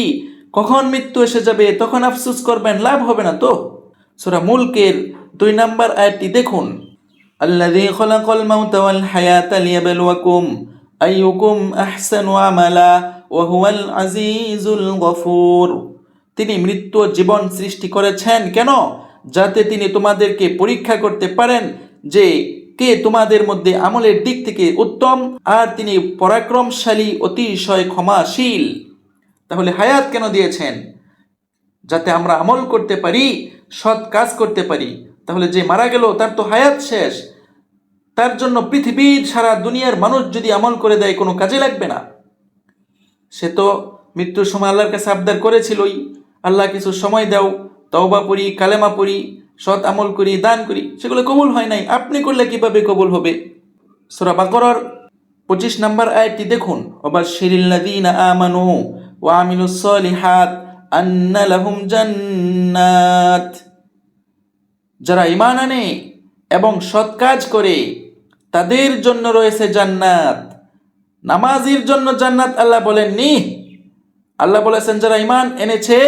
কখন মৃত্যু এসে যাবে তখন আফসোস করবেন, লাভ হবে না তো। সূরা মুলকের 2 নম্বর আয়াতটি দেখুন, আল্লাযী খালাকাল মাউতা ওয়াল হায়াতা লিয়াবলুয়াকুম আইয়ুকুম আহসানু আমালা ওয়া হুয়াল আজিজুল গফুর। তিনি মৃত্যু ও জীবন সৃষ্টি করেছেন কেন? যাতে তিনি তোমাদেরকে পরীক্ষা করতে পারেন যে কে তোমাদের মধ্যে আমলের দিক থেকে উত্তম, আর তিনি পরাক্রমশালী, অতিশয় ক্ষমাশীল। তাহলে হায়াত কেন দিয়েছেন? যাতে আমরা আমল করতে পারি, সৎ কাজ করতে পারি। তাহলে যে মারা গেল তার তো হায়াত শেষ, তার জন্য পৃথিবীর সারা দুনিয়ার মানুষ যদি আমল করে দেয় কোনো কাজে লাগবে না। সে তো মৃত্যুর সময় আল্লাহর কাছে আবদার করেছিলই, আল্লাহ কিছু সময় দাও, তওবা পড়ি, কালেমা পড়ি, সৎ আমল করি, দান করি, সেগুলো কবুল হয় নাই। আপনি করলে কিভাবে কবুল হবে? সূরা বাকারার 25 নম্বর আয়াতটি দেখুন, ওয়াবাশশিরিল্লাযীনা আমানু ওয়া আমিলুস সলিহাত আন্না লাহুম জান্নাত। যারা ঈমান আনে এবং সৎ কাজ করে তাদের জন্য রয়েছে জান্নাত। নামাজির জন্য জান্নাত আল্লাহ বলেননি, আল্লাহ বলেছেন যারা ঈমান এনেছে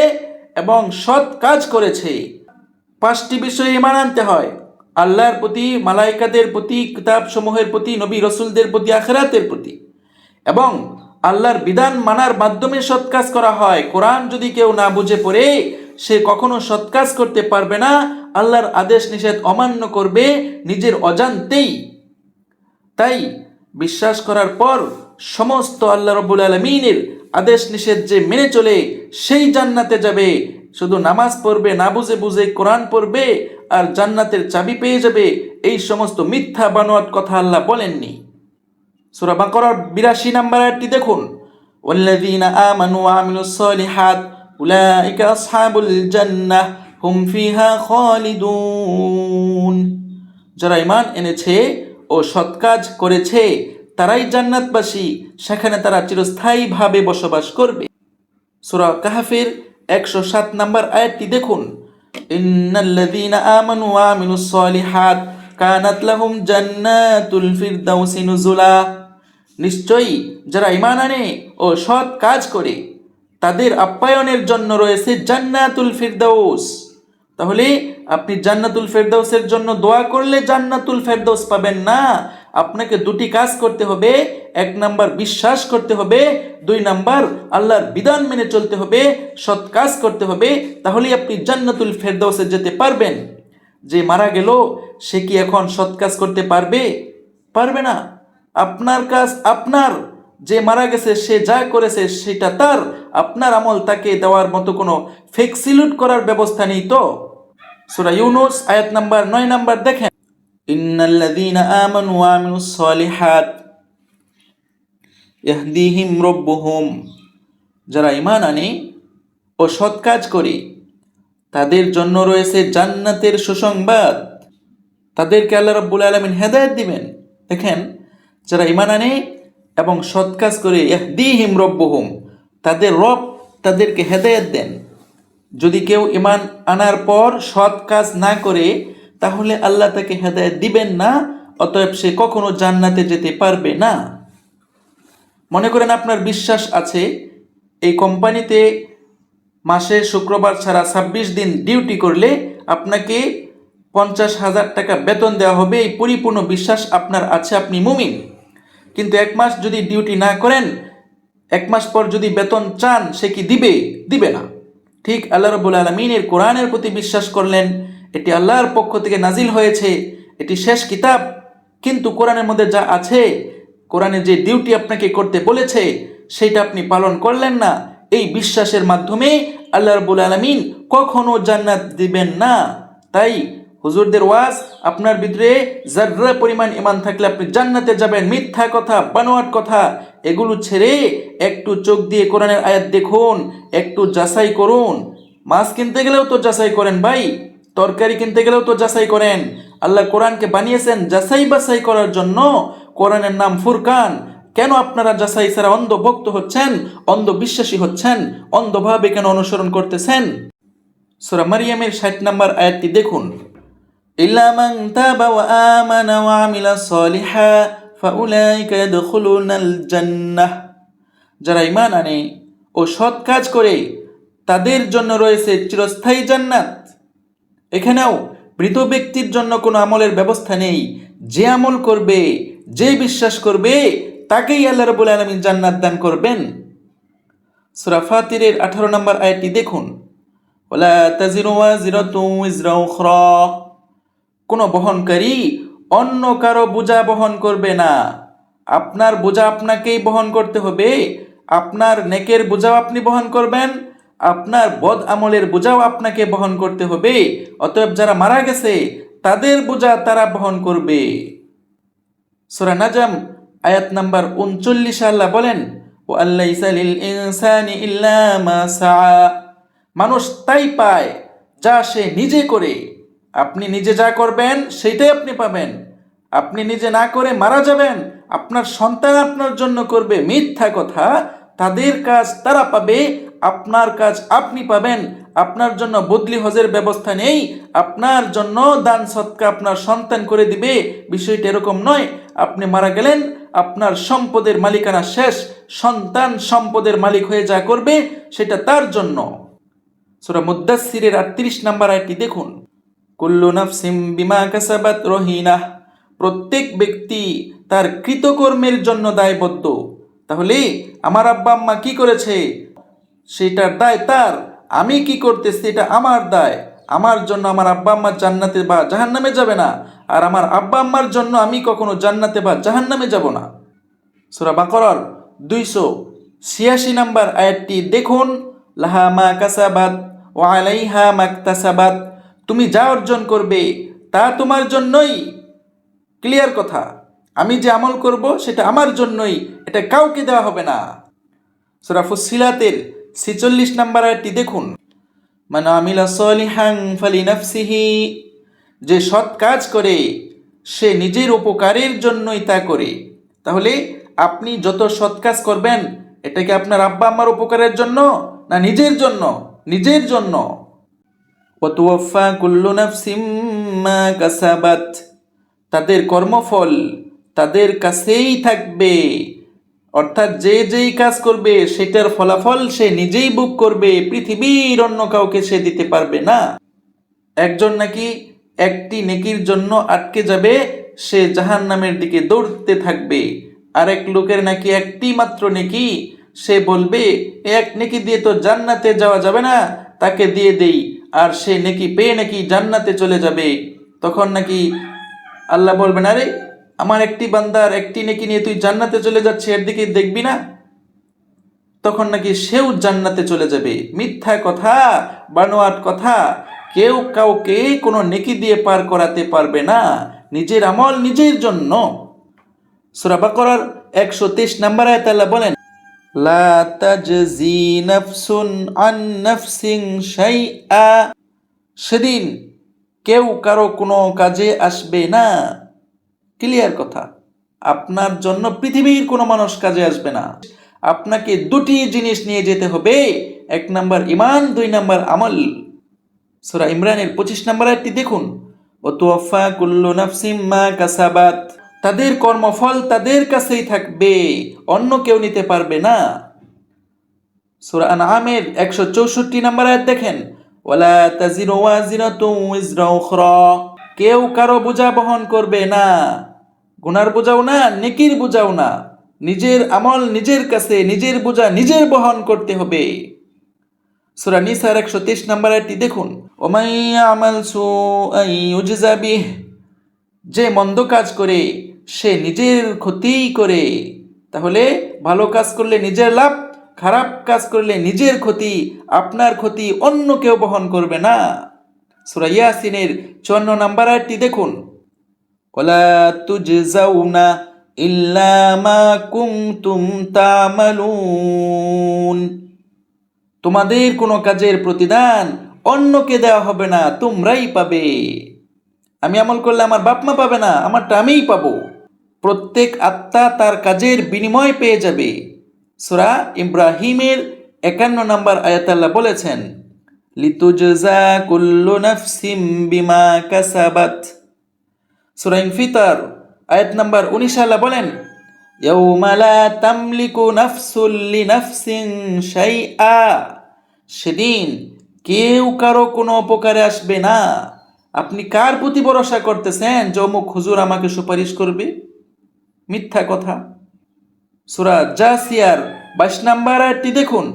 এবং সৎ কাজ করেছে। 5টি বিষয়ে ঈমান আনতে হয়: আল্লাহর প্রতি, মালাইকাদের প্রতি, কিতাব সমূহের প্রতি, নবী রসুলদের প্রতি, আখিরাতের প্রতি, এবং আল্লাহর বিধান মানার মাধ্যমে সৎ কাজ করা হয়। কোরআন যদি কেউ না বুঝে পড়ে, সে কখনো সৎ কাজ করতে পারবে না, আল্লাহর আদেশ নিষেধ অমান্য করবে নিজের অজান্তেই। তাই বিশ্বাস করার পর সমস্ত আল্লাহ রাব্বুল আলামিনের আদেশ নিষেধ যে মেনে চলে, সেই জান্নাতে যাবে। শুধু নামাজ পড়বে, না বুঝে বুঝে কোরআন পড়বে আর জান্নাতের চাবি পেয়ে যাবে, এই সমস্ত মিথ্যা বানোয়াট কথা আল্লাহ বলেননি। সূরা বাকারার 82 নম্বর আয়াতটি দেখুন, ওয়াল্লাযীনা আমানু ওয়া আমিলুস সলিহাত উলাইকা আসহাবুল জান্নাহ হুম ফিহা খালিদুন। যারা ঈমান এনেছে ও সৎ কাজ করেছে তারাই জান্নাতবাসী, সেখানে তারা চিরস্থায়ীভাবে বসবাস করবে। সূরা কাহফের 107 নম্বর আয়াতটি দেখুন, ইন্নাল্লাযীনা আমানু ওয়া আমিলুস সলিহাত কানাত লাহুম জান্নাতুল ফিরদাউসি নুজুলা। নিশ্চয়ই যারা ঈমান আনে ও সৎ কাজ করে তাদের আপ্যায়নের জন্য রয়েছে জান্নাতুল ফিরদাউস। তাহলে আপনি জান্নাতুল ফেরদাউসের জন্য দোয়া করলে জান্নাতুল ফেরদাউস পাবেন না। আপনাকে 2টি কাজ করতে হবে। 1 নাম্বার বিশ্বাস করতে হবে, 2 নাম্বার আল্লাহর বিধান মেনে চলতে হবে, সৎ কাজ করতে হবে, তাহলেই আপনি জান্নাতুল ফেরদাউসে যেতে পারবেন। যে মারা গেল সে কি এখন সৎ কাজ করতে পারবে? পারবে না। আপনার কাজ আপনার, যে মারা গেছে সে যা করেছে সেটা তার, আপনার আমল তাকে দেওয়ার মতো কোনো ফেক্সিলুট করার ব্যবস্থা নেই তো। সূরা ইউনূস আয়াত নাম্বার 9 নাম্বার দেখেন, ইন্নাল্লাযীনা আমানু ওয়া আমিলুস সলিহাত ইয়াহদিহিম রাব্বুহুম। যারা ঈমান আনে ও সৎ কাজ করে তাদের জন্য রয়েছে জান্নাতের সুসংবাদ। তাদেরকে আল্লাহ রাব্বুল আলামিন হেদায়েত দিবেন। দেখেন, যারা ঈমান আনে এবং সৎ কাজ করে ইয়াহদিহিম রাব্বুহুম, তাদের রব তাদেরকে হেদায়েত দেন। যদি কেউ ঈমান আনার পর সৎ কাজ না করে তাহলে আল্লাহ তাকে হেদায়েত দিবেন না, অতএব সে কখনো জান্নাতে যেতে পারবে না। মনে করেন আপনার বিশ্বাস আছে এই কোম্পানিতে মাসে শুক্রবার ছাড়া 26 দিন ডিউটি করলে আপনাকে 50,000 টাকা বেতন দেওয়া হবে, এই পরিপূর্ণ বিশ্বাস আপনার আছে, আপনি মুমিন। কিন্তু 1 মাস যদি ডিউটি না করেন, 1 মাস পর যদি বেতন চান, সে কি দিবে? দিবে না। ঠিক আল্লাহ রাব্বুল আলামিনের কোরআনের প্রতি বিশ্বাস করলেন, এটি আল্লাহর পক্ষ থেকে নাজিল হয়েছে, এটি শেষ কিতাব, কিন্তু কোরআনের মধ্যে যা আছে, কোরআনে যে ডিউটি আপনাকে করতে বলেছে সেটা আপনি পালন করলেন না, এই বিশ্বাসের মাধ্যমে আল্লাহ রাব্বুল আলামিন কখনো জান্নাত দিবেন না। তাই হুজুরদের ওয়াজ, আপনার ভিতরে যার্রা পরিমাণ ঈমান থাকলে আপনি জান্নাতে যাবেন। মিথ্যা কথা, বানোয়াট কথা এগুলো ছেড়ে একটু চোখ দিয়ে কোরআনের আয়াত দেখুন, একটু যাচাই করুন। মাছ কিনতে গেলেও তো যাচাই করেন ভাই, তরকারি কিনতে গেলেও তো যাচাই করেন। আল্লাহ কোরআনকে বানিয়েছেন যাচাই বাছাই করার জন্য। কোরআনের নাম ফুরকান। কেন আপনারা যাচাই ছাড়া অন্ধভক্ত হচ্ছেন, অন্ধবিশ্বাসী হচ্ছেন, অন্ধভাবে কেন অনুসরণ করতেছেন? সূরা মারইয়ামের 60 নম্বর আয়াতটি দেখুন, ইল্লা মান তাবা ওয়া আমানা ওয়া আমিলা সলিহা ফাউলাইকা ইয়াদখুলুনাল জান্নাহ। যারা ঈমান আনে ও সৎ কাজ করে তাদের জন্য রয়েছে চিরস্থায়ী জান্নাত। এখানেও মৃত ব্যক্তির জন্য কোনো আমলের ব্যবস্থা নেই। যে আমল করবে, যে বিশ্বাস করবে, তাকেই আল্লাহ রাব্বুল আলামিন জান্নাত দান করবেন। সূরা ফাতিরের 18 নম্বর আয়াতটি দেখুন, ওয়ালা তাজিরু ওয়াজিরাতুন উযরা উখরা। কোনো বহনকারী অন্য কারো বোঝা বহন করবে না। আপনার বোঝা আপনাকেই বহন করতে হবে। আপনার নেকের বোঝাও আপনি বহন করবেন, আপনার বদ আমলের বোঝাও আপনাকে বহন করতে হবে। অতএব যারা মারা গেছে তাদের বোঝা তারা বহন করবে। সূরা নাজম আয়াত নাম্বার 39 আল্লাহ বলেন, ওয়া আল্লাইসা লিল ইনসানি ইল্লা মা সাআ। মানুষ তাই পায় যা সে নিজে করে। আপনি নিজে যা করবেন সেটাই আপনি পাবেন। আপনি নিজে না করে মারা যাবেন, আপনার সন্তান আপনার জন্য করবে। মিথ্যা কথা, তাদের কাজ তারা পাবে, আপনার কাজ আপনি পাবেন। আপনার জন্য বদলি হজের ব্যবস্থা নেই, আপনার জন্য দান সদকা আপনার সন্তান করে দিবে। বিষয়টা এরকম নয়। আপনি মারা গেলেন, আপনার সম্পদের মালিকানা শেষ, সন্তান সম্পদের মালিক হয়ে যা করবে সেটা তার জন্য। সূরা মুদ্দাসসিরের 38 নম্বর আয়াতটি দেখুন, কুল্লু নাফসিম বিমা কাসাবাত রহিনাহ। প্রত্যেক ব্যক্তি তার কৃতকর্মের জন্য দায়বদ্ধ। তাহলে আমার আব্বা আম্মা কি করেছে সেটার দায় তার, আমি কি করতেছি এটা আমার দায়। আমার জন্য আমার আব্বা আম্মা জান্নাতে বা জাহান্নামে যাবে না, আর আমার আব্বা আম্মার জন্য আমি কখনো জান্নাতে বা জাহান্নামে যাব না। সূরা বাকারার 286 নম্বর আয়াতটি দেখুন, লাহা মা কাসাবাত ওয়া আলাইহা মাকতাসাবাত। তুমি যা অর্জন করবে তা তোমার জন্যই। ক্লিয়ার কথা, আমি যে আমল করব সেটা আমার জন্যই, এটা কাউকে দেওয়া হবে না। সূরা ফুসসিলাতের 46 নম্বর আয়াতটি দেখুন, মান আমিলা সলিহান ফালিনাফসিহি। যে সৎ কাজ করে সে নিজের উপকারের জন্যই তা করে। তাহলে আপনি যত সৎ কাজ করবেন এটা কি আপনার আব্বা আম্মার উপকারের জন্য না নিজের জন্য? নিজের জন্য। ওয়া তুওয়াফা কুল্লু নাফসিম মা কাসাবাত। তাদের কর্মফল তাদের কাছেই থাকবে। অর্থাৎ যে যেই কাজ করবে সেটার ফলাফল সে নিজেই ভোগ করবে, পৃথিবীর অন্য কাউকে সে দিতে পারবে না। একজন নাকি একটি নেকির জন্য আটকে যাবে, সে জাহান্নামের দিকে দৌড়তে থাকবে। আরেক লোকের নাকি একটি মাত্র নেকি, সে বলবে এক নেকি দিয়ে তো জান্নাতে যাওয়া যাবে না, তাকে দিয়ে দেই, আর সে নেকি পেয়ে নাকি জান্নাতে চলে যাবে। তখন নাকি আল্লাহ বলবেন, আরে আমার একটি বান্দার একটি নেকি নিয়ে তুই জান্নাতে চলে যাচ্ছে, এর দিকে দেখবি না? তখন নাকি সেও জান্নাতে চলে যাবে। মিথ্যা কথা, বানোয়াট কথা। কেউ কাউকে কোনো নেকি দিয়ে পার করাতে পারবে না। নিজের আমল নিজের জন্য। সূরা বাকারার 123 নম্বর আয়াতে আল্লাহ বলেন, লা তাজজি নাফসুন আন নাফসিন শাইআ। সেদিন কেউ কারো কোনো কাজে আসবে না। ক্লিয়ার কথা, আপনার জন্য পৃথিবীর কোনো মানুষ কাজে আসবে না। আপনাকে দুটি জিনিস নিয়ে যেতে হবে, 1 নম্বর ঈমান, 2 নম্বর আমল। সূরা ইমরানের 25 নম্বর আয়াতটি দেখুন, ওয়া তুওয়াফা কুল্লু নাফসিম মা কাসাবাত তাদের কর্মফল তাদের কাছেই থাকবে, অন্য কেউ নিতে পারবে না। সূরা আনআমের 164 নম্বর আয়াত দেখেন, ওয়ালা তাজিরু ওয়াজিরাতুন উযরা উখরা, কেউ কারো বোঝা বহন করবে না, গুনার বোঝাও না, নেকির বোঝাও না। নিজের আমল নিজের কাছে, নিজের বোঝা নিজের বহন করতে হবে। সূরা নিসার 123 নম্বর আয়াতটি দেখুন, ওমান ইয়ামাল সুআন ইউজজা বিহ, যে মন্দ কাজ করে সে নিজের ক্ষতিই করে। তাহলে ভালো কাজ করলে নিজের লাভ, খারাপ কাজ করলে নিজের ক্ষতি, আপনার ক্ষতি অন্য কেউ বহন করবে না। সূরা ইয়াসিনের 54 নম্বর আয়াতটি দেখুন, ওয়ালা তুজজাউনা ইল্লা মা কুনতুম তা'মালুন, তোমাদের কোনো কাজের প্রতিদান অন্যকে দেওয়া হবে না, তোমরাই পাবে। আমি আমল করলে আমার বাপ মা পাবে না, আমারটা আমিই পাবো। প্রত্যেক আত্মা তার কাজের বিনিময় পেয়ে যাবে। সূরা ইব্রাহিমের 51 নম্বর আয়াতে আল্লাহ বলেছেন, লিতুজজা কুল্লু নাফসিম বিমা কাসাবাত। সূরা ইনফিতার আয়াত নম্বর 19 আল্লাহ বলেন, ইয়াউমা লা তামলিকু নাফসুল লিনাফসিন শাইআ, সেদিন কেউ কারো কোনো উপকারে আসবে না। আপনি কার প্রতি ভরসা করতেছেন যে অমুক হুজুর আমাকে সুপারিশ করবে? মিথ্যা কথা। সূরা জাসিয়ার 22 নম্বর আয়াতটি দেখুন,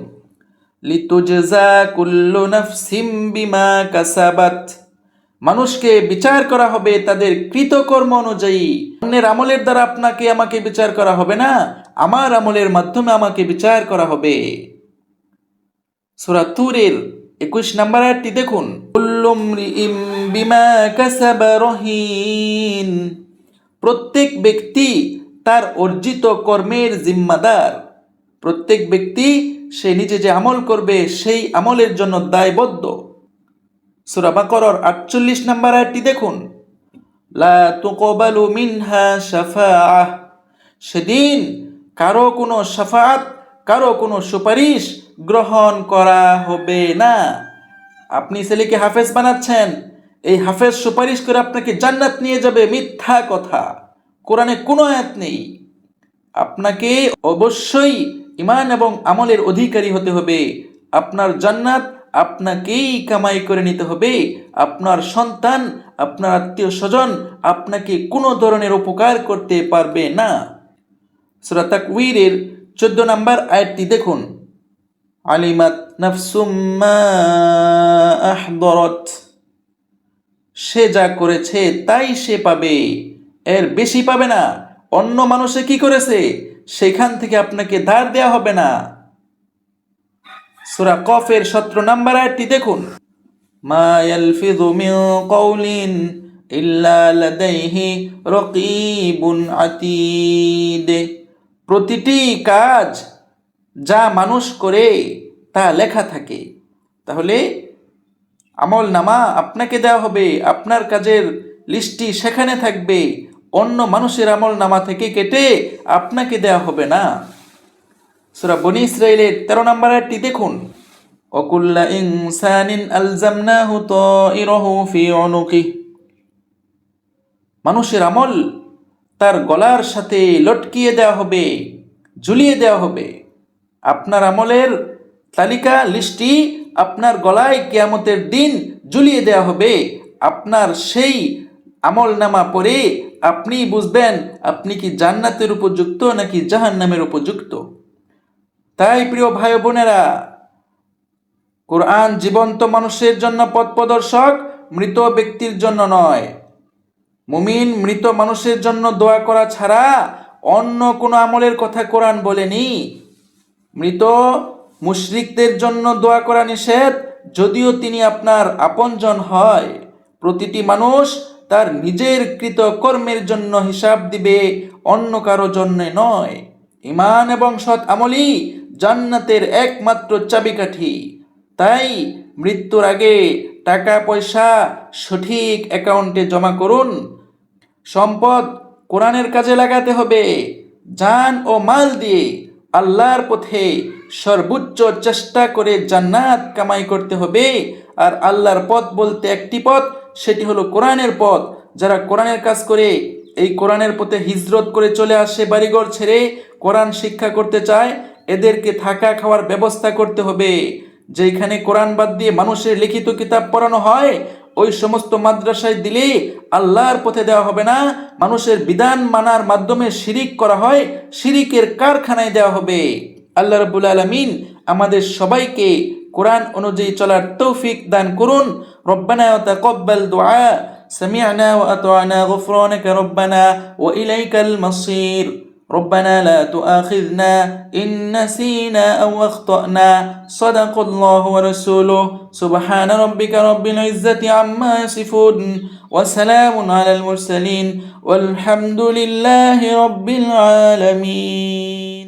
লিতুজজা কুল্লু নাফসিম বিমা কাসাবাত, মানুষকে বিচার করা হবে তাদের কৃতকর্ম অনুযায়ী। অন্যের আমলের দ্বারা আপনাকে আমাকে বিচার করা হবে না, আমার আমলের মাধ্যমে আমাকে বিচার করা হবে। সূরা তুরের 21 নম্বর আয়াতটি দেখুন, কুল্লু মরিইম বিমা কাসাবা রহিন, প্রত্যেক ব্যক্তি তার অর্জিত কর্মের জিম্মাদার। প্রত্যেক ব্যক্তি সে নিজে যে আমল করবে সেই আমলের জন্য দায়বদ্ধ। সূরা বাকারার 48 নম্বর আয়াতটি দেখুন, লা তুকবালু মিনহা শাফাআহ, সেদিন কারো কোনো শাফাআত, কারো কোনো সুপারিশ গ্রহণ করা হবে না। আপনি ছেলেকে হাফেজ বানাচ্ছেন, এই হাফেজ সুপারিশ করে আপনাকে জান্নাত নিয়ে যাবে, মিথ্যা কথা। কোরআনে কোনো আয়াত নেই। আপনাকে অবশ্যই ঈমান এবং আমলের অধিকারী হতে হবে। আপনার জান্নাত আপনাকেই কামাই করে নিতে হবে। আপনার সন্তান, আপনার আত্মীয় স্বজন আপনাকে কোনো ধরনের উপকার করতে পারবে না। সূরা তাকওয়িরের 14 নম্বর আয়াতটি দেখুন, আলিমাত নাফসুম মা আহদরত, সে যা করেছে তাই সে পাবে, এর বেশি পাবে না। অন্য মানুষে কি করেছে সেখান থেকে আপনাকে ধার দেয়া হবে না। সূরা কফের 17 নম্বর আয়াতটি দেখুন, মা ইয়ালফিযু মিন কাওলিন ইল্লা লাদাইহি রাকীবুন আতীদ, প্রতিটি কাজ যা মানুষ করে তা লেখা থাকে। তাহলে আমল নামা আপনাকে দেওয়া হবে, আপনার কাজের লিস্টটি সেখানে থাকবে, অন্য মানুষের আমল নামা থেকে কেটে আপনাকে দেওয়া হবে না। সূরা বনী ইসরাঈলের 13 নম্বর আয়াতটি দেখুন, ওয়াকুল্লা ইনসানিন আলজামনাহু তাইরাহু ফি উনুকিহি, মানুষের আমল তার গলার সাথে লটকিয়ে দেওয়া হবে, ঝুলিয়ে দেওয়া হবে। আপনার আমলের তালিকা লিস্টটি আপনার গলায় কিয়ামতের দিন ঝুলিয়ে দেওয়া হবে। আপনার সেই আমল নামা পড়ে আপনি বুঝবেন আপনি কি জান্নাতের উপযুক্ত নাকি জাহান্নামের উপযুক্ত। তাই প্রিয় ভাই বোনেরা, কোরআন জীবন্ত মানুষের জন্য পথ প্রদর্শক, মৃত ব্যক্তির জন্য নয়। মুমিন মৃত মানুষের জন্য দোয়া করা ছাড়া অন্য কোনো আমলের কথা কোরআন বলেনি। মৃত মুশরিকদের জন্য দোয়া করা নিষেধ, যদিও তিনি আপনার আপনজন হয়। প্রতিটি মানুষ তার নিজের কৃত কর্মের জন্য হিসাব দিবে, অন্য কারো জন্য নয়। ঈমান এবং সৎ আমলই জান্নাতের একমাত্র চাবিকাঠি। তাই মৃত্যুর আগে টাকা পয়সা সঠিক অ্যাকাউন্টে জমা করুন। সম্পদ কোরআনের কাজে লাগাতে হবে। জান ও মাল দিয়ে আল্লাহর পথে সর্বোচ্চ চেষ্টা করে জান্নাত কামাই করতে হবে। আর আল্লাহর পথ বলতে একটি পথ, সেটি হলো কোরআনের পথ। যারা কোরআনের কাজ করে এই কোরআনের পথে হিজরত করে চলে আসে, বাড়িঘর ছেড়ে কোরআন শিক্ষা করতে চায়, এদেরকে থাকা খাওয়ার ব্যবস্থা করতে হবে। যেখানে কোরআন বাদ দিয়ে মানুষের লিখিত কিতাব পড়ানো হয়, ওই সমস্ত মাদ্রাসায় দিলে আল্লাহর পথে দেওয়া হবে না, মানুষের বিধান মানার মাধ্যমে শিরিক করা হয়, শিরিকের কারখানায় দেওয়া হবে। আল্লাহ রাব্বুল আলামিন আমাদের সবাইকে কোরআন অনুযায়ী চলার তৌফিক দান করুন। রব্বানা ওয়া তাকাব্বাল দুআ, সামি'না ওয়া আতা'না, গুফরানাকা রব্বানা ওয়া ইলাইকাল মাসির। ربنا لا تؤاخذنا إن نسينا أو أخطأنا. صدق الله ورسوله. سبحان ربك رب العزة عما يصفون وسلام على المرسلين والحمد لله رب العالمين.